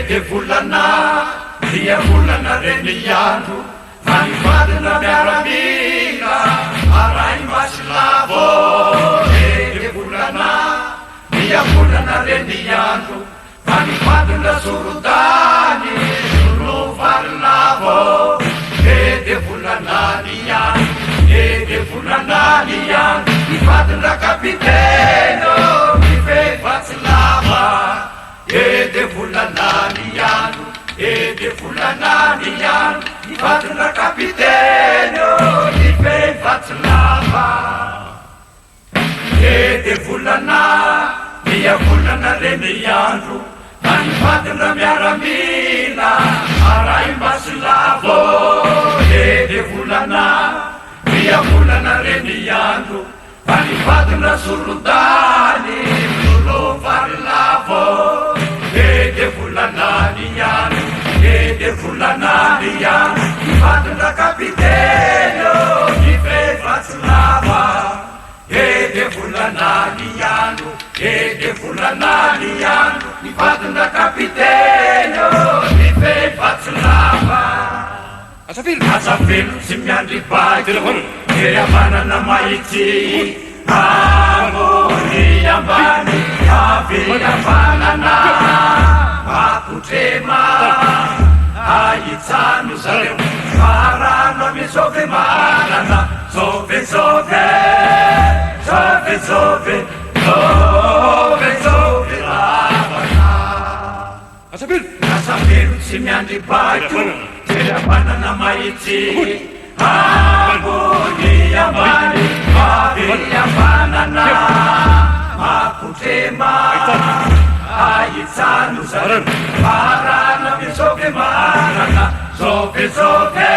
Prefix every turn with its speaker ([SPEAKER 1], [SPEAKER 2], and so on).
[SPEAKER 1] de volana dia volana reniandro manivadina miaramila arai masilavo de volana dia volana reniandro manivadina surudani no varlavo de volana niandro de volana niandro mivadina kapiteno mifevatsilava de volana niandro de volana niandro mivadina kapiteno mifevatsilava de volana dia volana reniandro manivadina miaramila arai masilavo de volana dia volana reniandro manivadina surudani no varlavo de volana niandro de volana niandro mivadina kapiteno mifevatsilava de volana niandro de volana niandro mivadina kapiteno mifevatsilava asafelo sy miandry baky ery amanana maity amony ambany avy avanana makotrema ahitsano zareo marano amy zove manana zove zove zove zove zove zove ravana asafelo sy miandry baky ery amanana maity ambony ambany avy avanana makotrema ahitsano zareo marana amy zove manana zove zove